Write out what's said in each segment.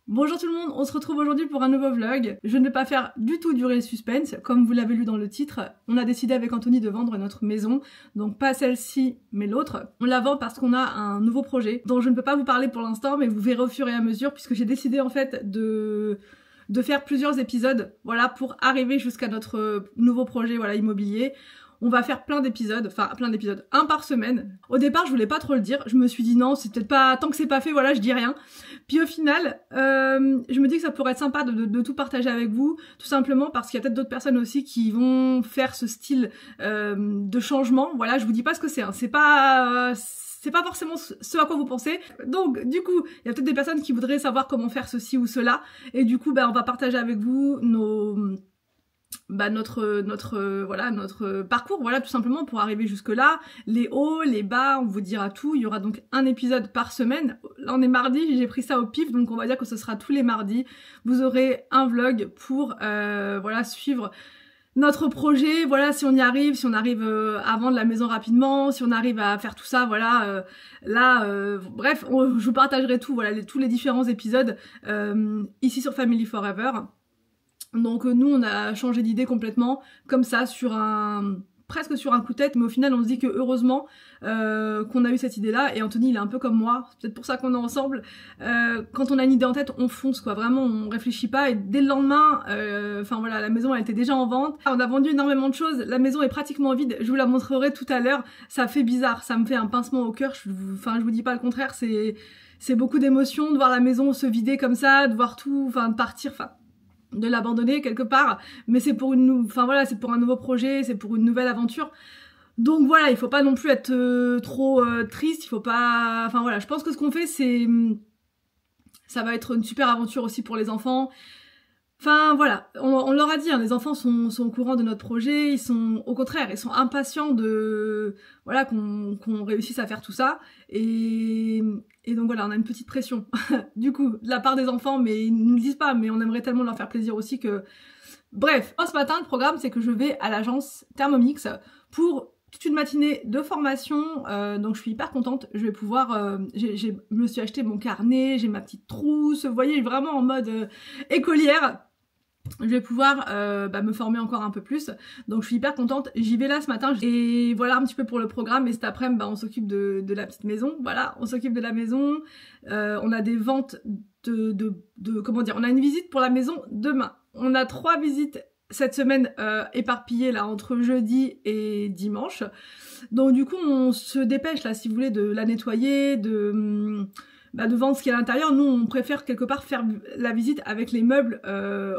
Bonjour tout le monde, on se retrouve aujourd'hui pour un nouveau vlog. Je ne vais pas faire du tout durer le suspense, comme vous l'avez lu dans le titre. On a décidé avec Anthony de vendre notre maison, donc pas celle-ci mais l'autre. On la vend parce qu'on a un nouveau projet dont je ne peux pas vous parler pour l'instant, mais vous verrez au fur et à mesure puisque j'ai décidé en fait de faire plusieurs épisodes, voilà, pour arriver jusqu'à notre nouveau projet, voilà, immobilier. On va faire plein d'épisodes, un par semaine. Au départ, je voulais pas trop le dire. Je me suis dit non, c'est peut-être pas, tant que c'est pas fait, voilà, je dis rien. Puis au final, je me dis que ça pourrait être sympa de tout partager avec vous, tout simplement parce qu'il y a peut-être d'autres personnes aussi qui vont faire ce style de changement. Voilà, je vous dis pas ce que c'est, hein. C'est pas forcément ce à quoi vous pensez. Donc, du coup, il y a peut-être des personnes qui voudraient savoir comment faire ceci ou cela. Et du coup, on va partager avec vous notre parcours, voilà, tout simplement pour arriver jusque là, les hauts, les bas, on vous dira tout. Il y aura donc un épisode par semaine. Là on est mardi, j'ai pris ça au pif, donc on va dire que ce sera tous les mardis. Vous aurez un vlog pour voilà, suivre notre projet, voilà, si on y arrive, si on arrive à vendre la maison rapidement, si on arrive à faire tout ça, voilà, bref, je vous partagerai tout, voilà, tous les différents épisodes ici sur Family Forever. Donc nous on a changé d'idée complètement, comme ça, presque sur un coup de tête, mais au final on se dit que heureusement qu'on a eu cette idée là, et Anthony il est un peu comme moi, c'est peut-être pour ça qu'on est ensemble. Quand on a une idée en tête, on fonce quoi, vraiment on réfléchit pas, et dès le lendemain, enfin voilà, la maison elle était déjà en vente, on a vendu énormément de choses, la maison est pratiquement vide, je vous la montrerai tout à l'heure. Ça fait bizarre, ça me fait un pincement au cœur, je vous dis pas le contraire, c'est beaucoup d'émotions de voir la maison se vider comme ça, de voir tout, enfin de partir, enfin de l'abandonner quelque part, mais c'est pour c'est pour un nouveau projet, c'est pour une nouvelle aventure. Donc voilà, il faut pas non plus être trop triste, il faut pas, enfin voilà, je pense que ce qu'on fait ça va être une super aventure aussi pour les enfants. Enfin voilà, on leur a dit, hein, les enfants sont au courant de notre projet, au contraire, ils sont impatients de voilà qu'on réussisse à faire tout ça, et donc voilà, on a une petite pression du coup de la part des enfants, mais ils nous le disent pas, mais on aimerait tellement leur faire plaisir aussi que... Bref, ce matin le programme c'est que je vais à l'agence Thermomix pour toute une matinée de formation, donc je suis hyper contente. Je vais pouvoir, je me suis acheté mon carnet, j'ai ma petite trousse, vous voyez, vraiment en mode écolière. Je vais pouvoir me former encore un peu plus, donc je suis hyper contente. J'y vais là ce matin, et voilà un petit peu pour le programme. Et cet après-midi, on s'occupe de la petite maison, voilà, on s'occupe de la maison. On a des ventes comment dire, on a une visite pour la maison demain. On a 3 visites cette semaine éparpillées là entre jeudi et dimanche. Donc du coup on se dépêche là, si vous voulez, de la nettoyer, de vendre ce qui est à l'intérieur. Nous on préfère quelque part faire la visite avec les meubles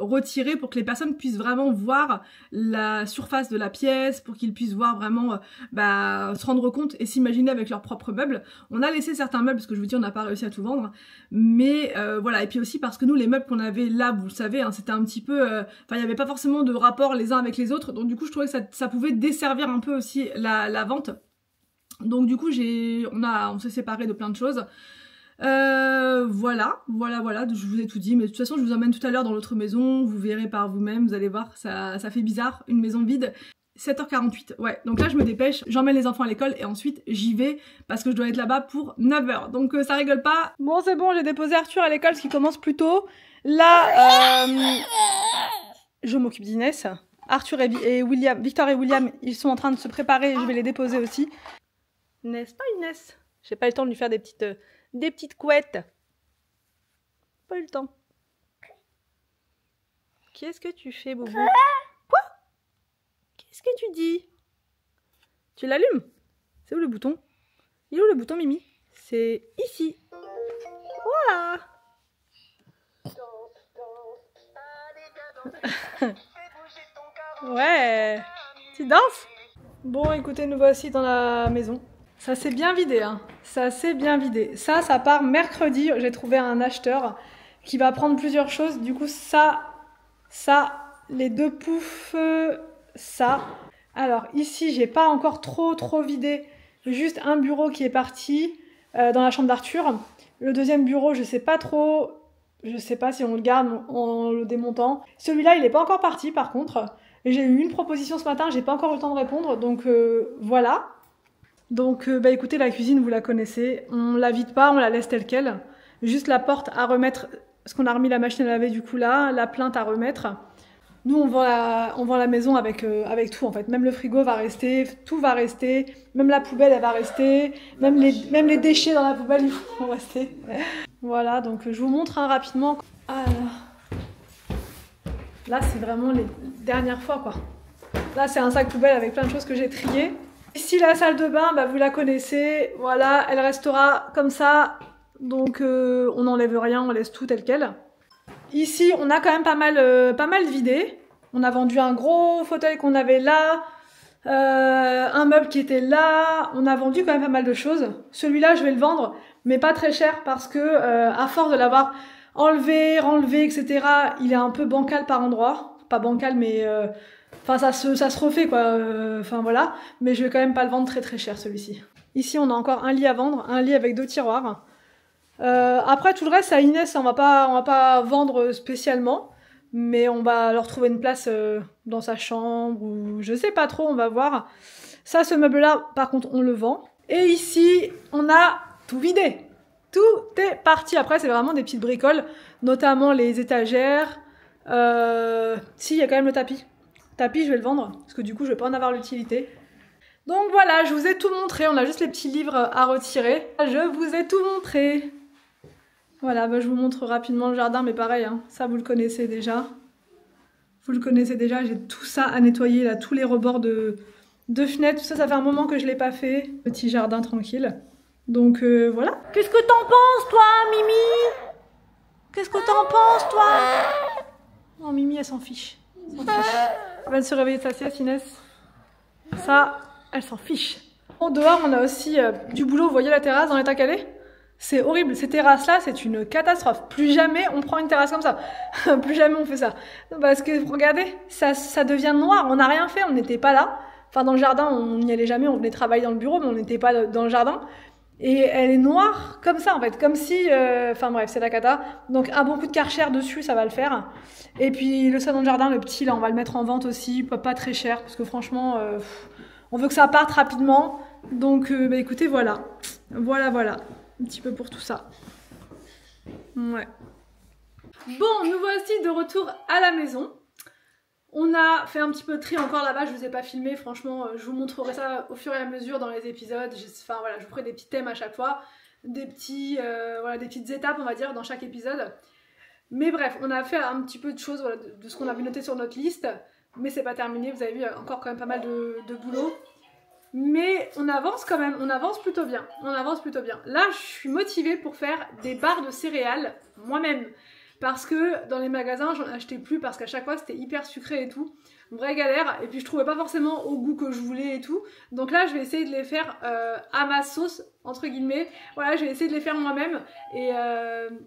retirés pour que les personnes puissent vraiment voir la surface de la pièce, pour qu'ils puissent voir vraiment se rendre compte et s'imaginer avec leurs propres meubles. On a laissé certains meubles parce que je vous dis on n'a pas réussi à tout vendre, mais voilà, et puis aussi parce que nous les meubles qu'on avait là, vous le savez, hein, c'était un petit peu il n'y avait pas forcément de rapport les uns avec les autres, donc du coup je trouvais que ça pouvait desservir un peu aussi la vente. Donc du coup on s'est séparés de plein de choses. Voilà, je vous ai tout dit, mais de toute façon je vous emmène tout à l'heure dans l'autre maison, vous verrez par vous-même, vous allez voir, ça fait bizarre, une maison vide. 7h48, ouais, donc là je me dépêche, j'emmène les enfants à l'école et ensuite j'y vais parce que je dois être là-bas pour 9h, donc ça rigole pas. Bon c'est bon, j'ai déposé Arthur à l'école, ce qui commence plus tôt. Là, je m'occupe d'Inès. Arthur et William, Victor et William, ils sont en train de se préparer, je vais les déposer aussi. N'est-ce pas Inès? J'ai pas eu le temps de lui faire des petites couettes. Pas eu le temps. Qu'est-ce que tu fais, Boubou? Quoi? Qu'est-ce que tu dis? Tu l'allumes? C'est où le bouton? Il est où le bouton, Mimi? C'est ici. Voilà. Ouais. Tu danses? Bon, écoutez, nous voici dans la maison. Ça s'est bien vidé, hein. Ça s'est bien vidé. Ça part mercredi. J'ai trouvé un acheteur qui va prendre plusieurs choses. Du coup, ça, les 2 poufs, ça. Alors ici, j'ai pas encore trop vidé. Juste un bureau qui est parti dans la chambre d'Arthur. Le deuxième bureau, je sais pas trop. Je sais pas si on le garde en le démontant. Celui-là, il est pas encore parti par contre. J'ai eu une proposition ce matin, j'ai pas encore eu le temps de répondre. Donc voilà. Donc écoutez, la cuisine vous la connaissez, on la vide pas, on la laisse telle quelle. Juste la porte à remettre parce qu'on a remis la machine à laver du coup là, la plainte à remettre. Nous, on vend la maison avec tout en fait. Même le frigo va rester, tout va rester. Même la poubelle, elle va rester. Même les déchets dans la poubelle, ils vont rester. Voilà, donc je vous montre rapidement. Alors, là, c'est vraiment les dernières fois quoi. Là, c'est un sac poubelle avec plein de choses que j'ai triées. Ici, la salle de bain, bah, vous la connaissez. Voilà, elle restera comme ça. Donc, on n'enlève rien, on laisse tout tel quel. Ici, on a quand même pas mal vidé. On a vendu un gros fauteuil qu'on avait là, un meuble qui était là. On a vendu quand même pas mal de choses. Celui-là, je vais le vendre, mais pas très cher parce que à force de l'avoir enlevé, renlevé, etc., il est un peu bancal par endroits. Pas bancal, mais enfin ça se refait quoi. Enfin voilà. Mais je vais quand même pas le vendre très très cher celui-ci. Ici, on a encore un lit à vendre, un lit avec 2 tiroirs. Après tout le reste à Inès on va pas vendre spécialement, mais on va leur trouver une place dans sa chambre ou je sais pas trop, on va voir. Ça, ce meuble là par contre on le vend. Et ici on a tout vidé, tout est parti. Après c'est vraiment des petites bricoles, notamment les étagères. Si, il y a quand même le tapis. Je vais le vendre parce que du coup je vais pas en avoir l'utilité. Donc voilà, je vous ai tout montré, on a juste les petits livres à retirer. Je vous ai tout montré. Voilà, bah je vous montre rapidement le jardin, mais pareil, hein, ça vous le connaissez déjà. Vous le connaissez déjà, j'ai tout ça à nettoyer, là, tous les rebords de fenêtres, tout ça, ça fait un moment que je l'ai pas fait. Petit jardin tranquille. Donc voilà. Qu'est-ce que t'en penses, toi, Mimi? Qu'est-ce que t'en penses, toi? Oh, Mimi, elle s'en fiche. Elle va se réveiller de sa sieste, Inès. Ça, elle s'en fiche. Bon, dehors, on a aussi du boulot. Vous voyez la terrasse dans l'état qu'elle est? C'est horrible. Ces terrasses-là, c'est une catastrophe. Plus jamais on prend une terrasse comme ça. Plus jamais on fait ça. Parce que, regardez, ça devient noir. On n'a rien fait. On n'était pas là. Enfin, dans le jardin, on n'y allait jamais. On venait travailler dans le bureau, mais on n'était pas dans le jardin. Et elle est noire comme ça, en fait. Comme si... Enfin, bref, c'est la cata. Donc, un bon coup de Karcher dessus, ça va le faire. Et puis, le salon de jardin, le petit, là, on va le mettre en vente aussi. Pas très cher, parce que franchement... on veut que ça parte rapidement, donc bah écoutez, voilà, un petit peu pour tout ça. Ouais. Bon, nous voici de retour à la maison. On a fait un petit peu de tri encore là-bas, je vous ai pas filmé, franchement, je vous montrerai ça au fur et à mesure dans les épisodes. Enfin voilà, je vous ferai des petits thèmes à chaque fois, des petites étapes, on va dire, dans chaque épisode. Mais bref, on a fait un petit peu de choses, voilà, de ce qu'on avait noté sur notre liste. Mais c'est pas terminé, vous avez vu, encore quand même pas mal de boulot. Mais on avance quand même, on avance plutôt bien. Là, je suis motivée pour faire des barres de céréales moi-même. Parce que dans les magasins, j'en achetais plus parce qu'à chaque fois, c'était hyper sucré et tout. Vraie galère. Et puis, je trouvais pas forcément au goût que je voulais et tout. Donc là, je vais essayer de les faire à ma sauce, entre guillemets. Voilà, je vais essayer de les faire moi-même. Et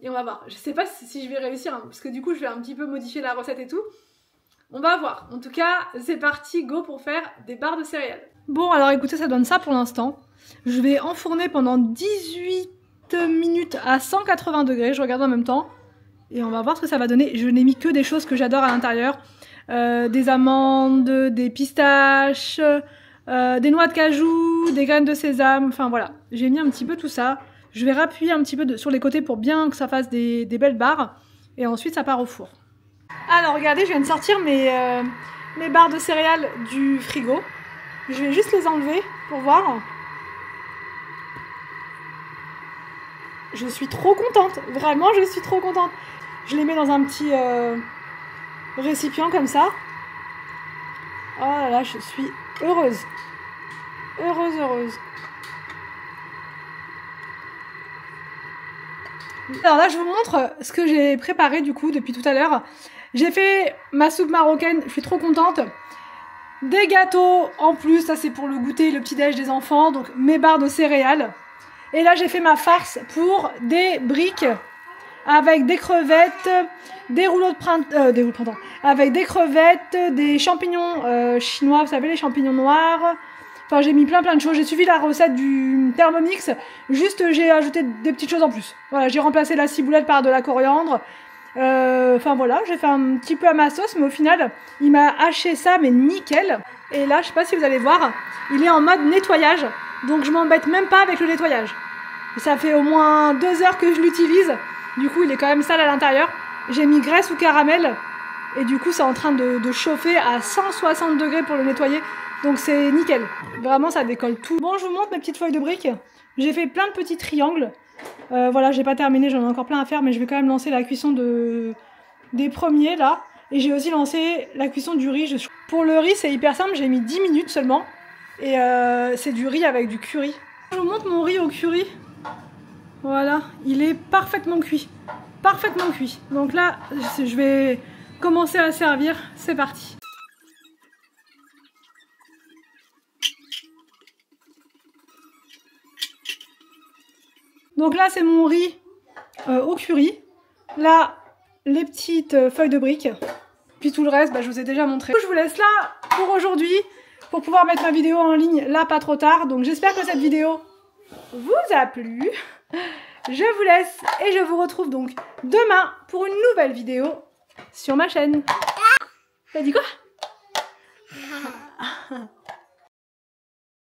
on va voir. Je sais pas si je vais réussir, hein, parce que du coup, je vais un petit peu modifier la recette et tout. On va voir. En tout cas, c'est parti, go pour faire des barres de céréales. Bon, alors écoutez, ça donne ça pour l'instant. Je vais enfourner pendant 18 minutes à 180 degrés. Je regarde en même temps. Et on va voir ce que ça va donner. Je n'ai mis que des choses que j'adore à l'intérieur. Des amandes, des pistaches, des noix de cajou, des graines de sésame. Enfin voilà, j'ai mis un petit peu tout ça. Je vais rappuyer un petit peu sur les côtés pour bien que ça fasse des belles barres. Et ensuite, ça part au four. Alors regardez, je viens de sortir mes barres de céréales du frigo. Je vais juste les enlever pour voir. Je suis trop contente, vraiment je suis trop contente. Je les mets dans un petit récipient comme ça. Oh là là, je suis heureuse. Heureuse. Alors là, je vous montre ce que j'ai préparé du coup depuis tout à l'heure. J'ai fait ma soupe marocaine, je suis trop contente. Des gâteaux en plus, ça c'est pour le goûter, le petit-déj des enfants, donc mes barres de céréales. Et là j'ai fait ma farce pour des briques avec des crevettes, des rouleaux de printemps, avec des crevettes, des champignons chinois, vous savez les champignons noirs. Enfin j'ai mis plein de choses, j'ai suivi la recette du Thermomix, juste j'ai ajouté des petites choses en plus. Voilà, j'ai remplacé la ciboulette par de la coriandre. Enfin voilà, j'ai fait un petit peu à ma sauce, mais au final, il m'a haché ça, mais nickel. Et là, je sais pas si vous allez voir, il est en mode nettoyage, donc je m'embête même pas avec le nettoyage. Ça fait au moins 2 heures que je l'utilise, du coup il est quand même sale à l'intérieur. j'ai mis graisse ou caramel. Et du coup, c'est en train de chauffer à 160 degrés pour le nettoyer. Donc c'est nickel. Vraiment, ça décolle tout. Bon, je vous montre mes petites feuilles de briques. J'ai fait plein de petits triangles. Voilà, j'ai pas terminé, j'en ai encore plein à faire, mais je vais quand même lancer la cuisson des premiers, là. Et j'ai aussi lancé la cuisson du riz. Pour le riz, c'est hyper simple, j'ai mis 10 minutes seulement. Et c'est du riz avec du curry. Je vous montre mon riz au curry. Voilà, il est parfaitement cuit. Parfaitement cuit. Donc là, je vais commencer à servir. C'est parti. Donc là, c'est mon riz au curry. Là, les petites feuilles de briques. Puis tout le reste, bah, je vous ai déjà montré. Je vous laisse là pour aujourd'hui, pour pouvoir mettre ma vidéo en ligne là pas trop tard. Donc j'espère que cette vidéo vous a plu. Je vous laisse et je vous retrouve donc demain pour une nouvelle vidéo sur ma chaîne. T'as dit quoi?